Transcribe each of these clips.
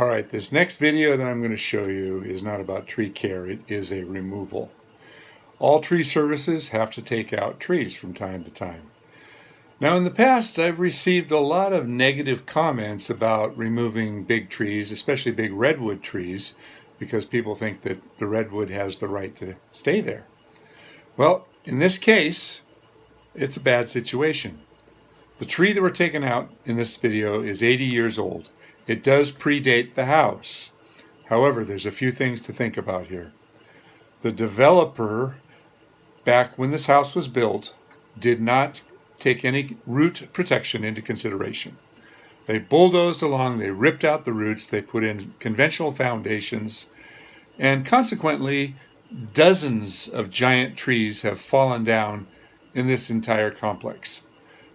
Alright, this next video that I'm going to show you is not about tree care, it is a removal. All tree services have to take out trees from time to time. Now in the past I've received a lot of negative comments about removing big trees, especially big redwood trees, because people think that the redwood has the right to stay there. Well, in this case, it's a bad situation. The tree that we're taking out in this video is 80 years old. It does predate the house. However, there's a few things to think about here. The developer, back when this house was built, did not take any root protection into consideration. They bulldozed along, they ripped out the roots, they put in conventional foundations, and consequently, dozens of giant trees have fallen down in this entire complex.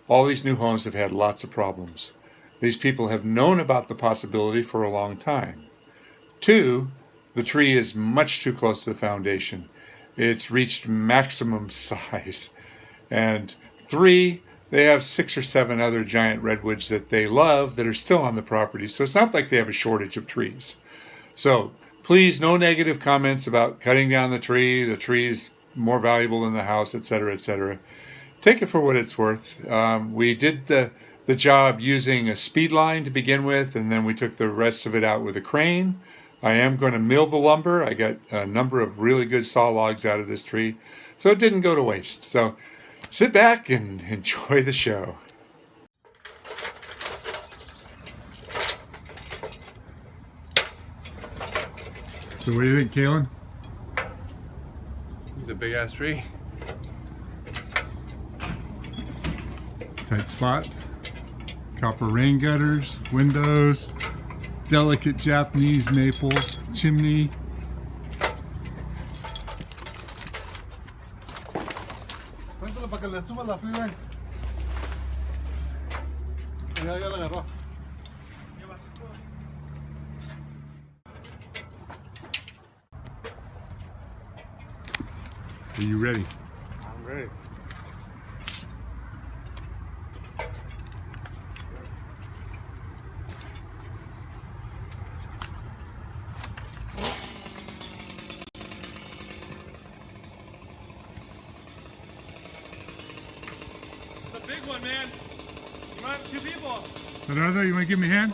All these new homes have had lots of problems. These people have known about the possibility for a long time. 2, the tree is much too close to the foundation. It's reached maximum size. And 3, they have 6 or 7 other giant redwoods that they love that are still on the property. So it's not like they have a shortage of trees. So please, no negative comments about cutting down the tree's more valuable than the house, etc., etc. Take it for what it's worth. We did the job using a speed line to begin with, and then we took the rest of it out with a crane. I am going to mill the lumber. I got a number of really good saw logs out of this tree, so it didn't go to waste. So sit back and enjoy the show. So what do you think, Kalen? It's a big ass tree. Tight spot. Copper rain gutters, windows, delicate Japanese maple chimney. Are you ready? I'm ready. Big one, man. You might have 2 people. Leonardo, you want to give me a hand?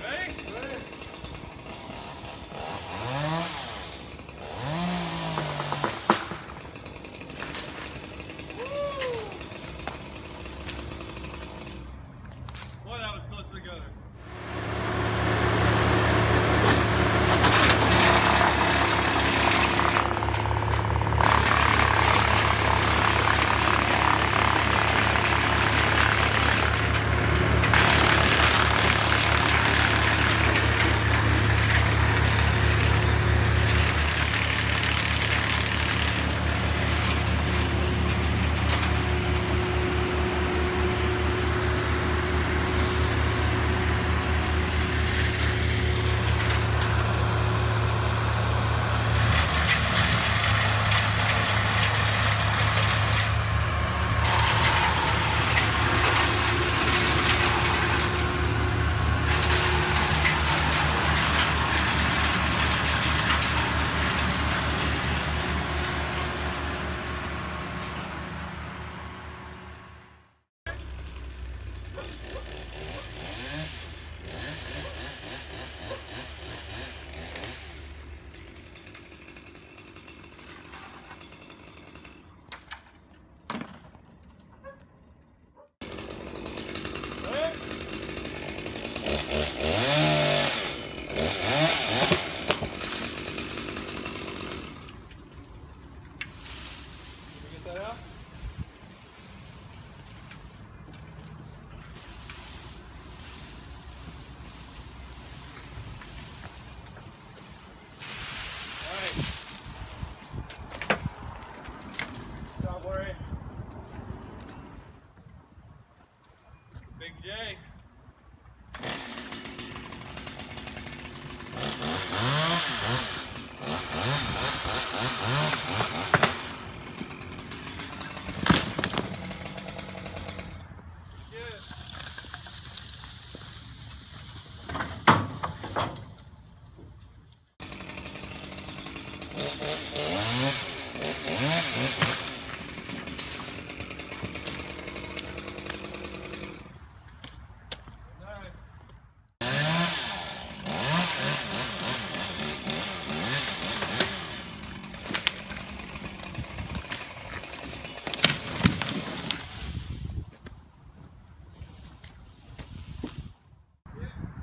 Ready? Ready. Boy, that was close together.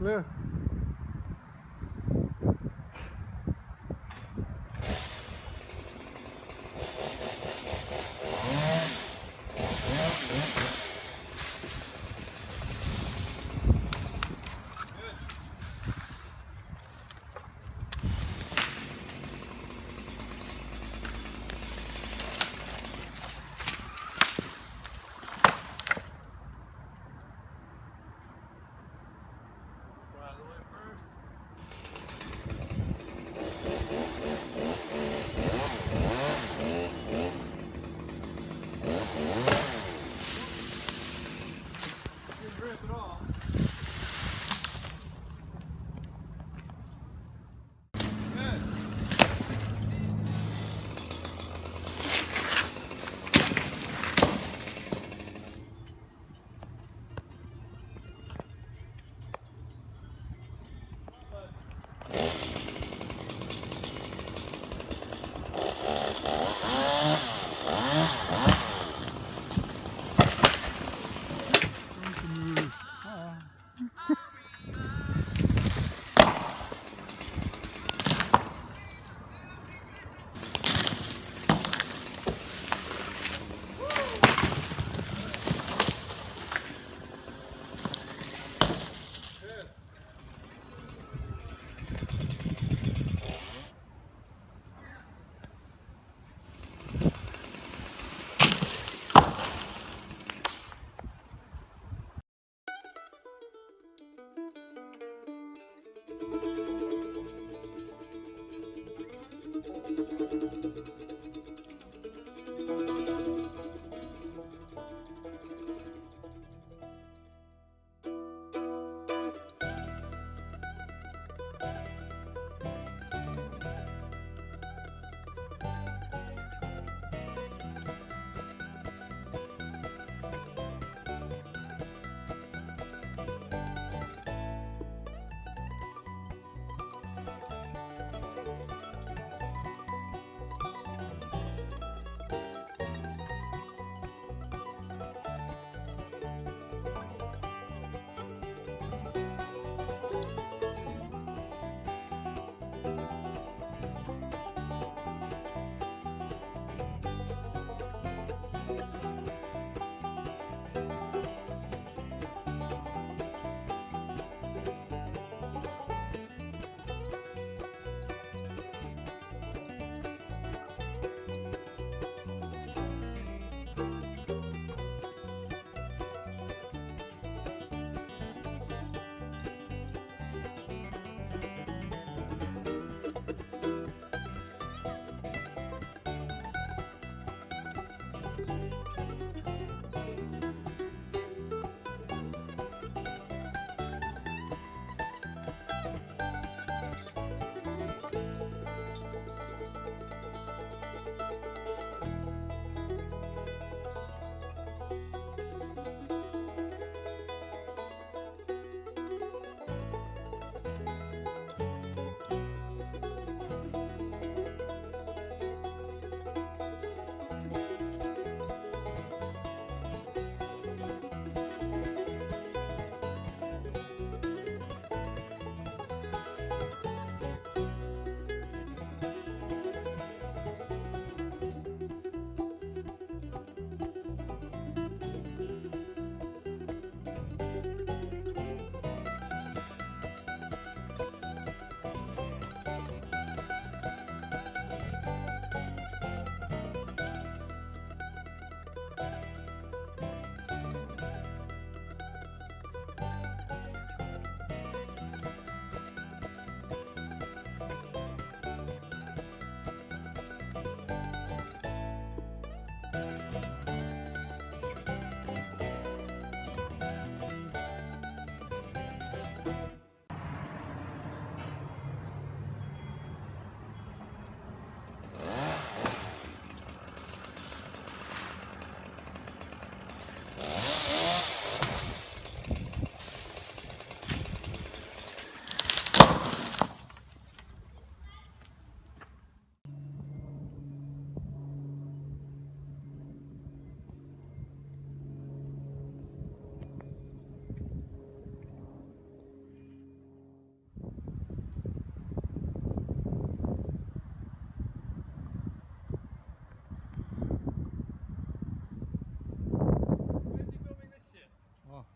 Yeah. Out of the way.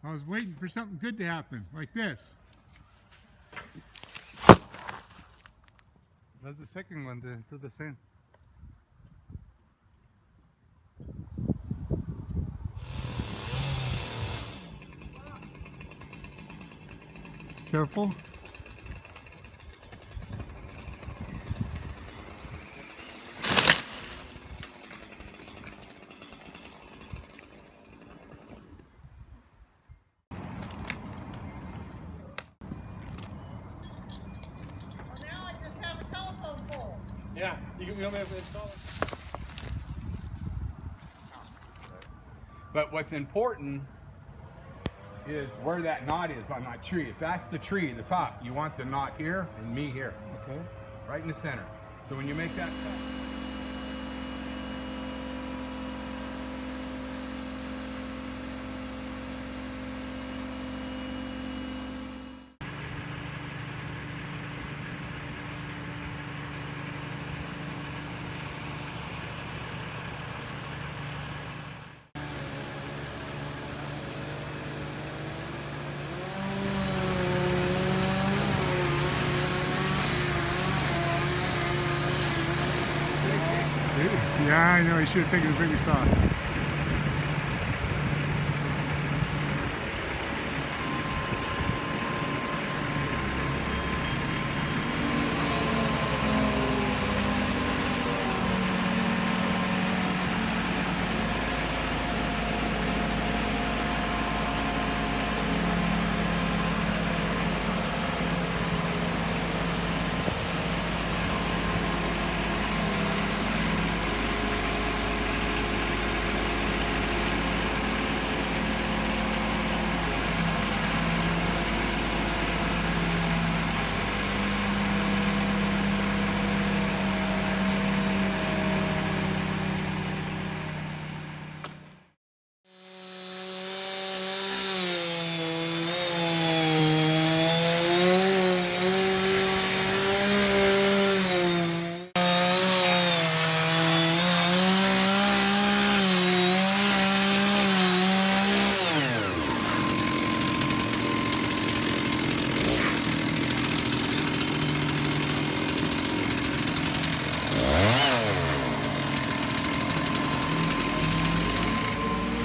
I was waiting for something good to happen, like this. That's the second one to do the same. Careful. Yeah, you want me to install it? But what's important is where that knot is on that tree. If that's the tree, the top, you want the knot here and me here. Okay. Right in the center. So when you make that cut, Yeah, I know. You should have taken the bigger saw.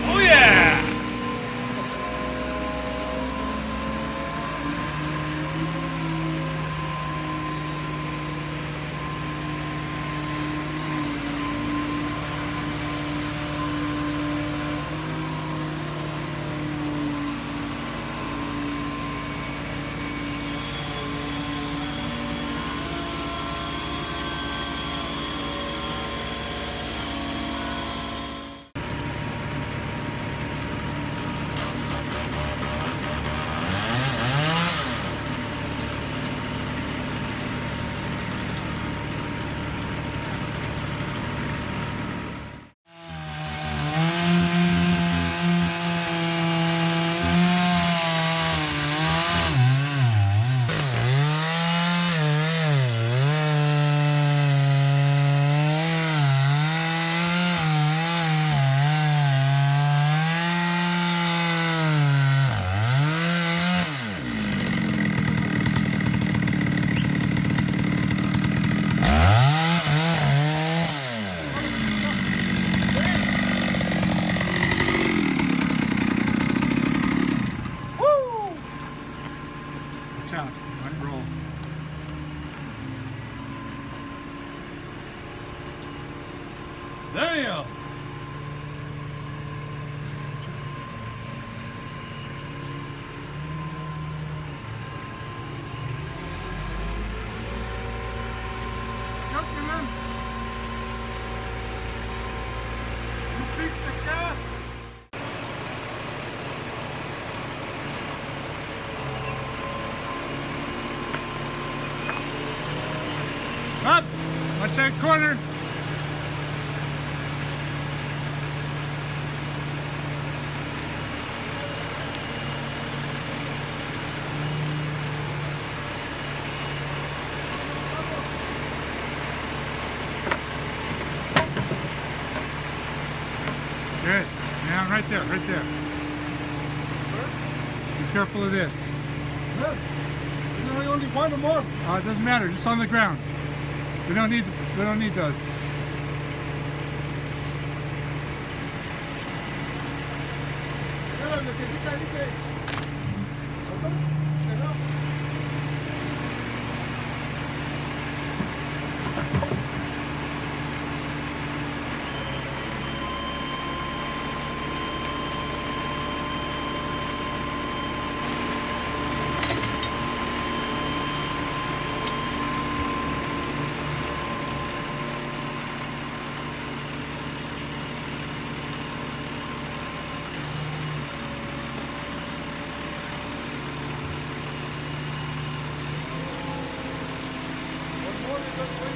Oh yeah! Watch out. Might roll. Damn! Gentlemen, you fix the car. Up! Watch that corner! Good. Now right there, right there. careful of this. Yeah. Isn't there only one or more? It doesn't matter, just on the ground. We don't need those. Yeah, necesita, dice. ¿Esos? ¿No? One more, just wait.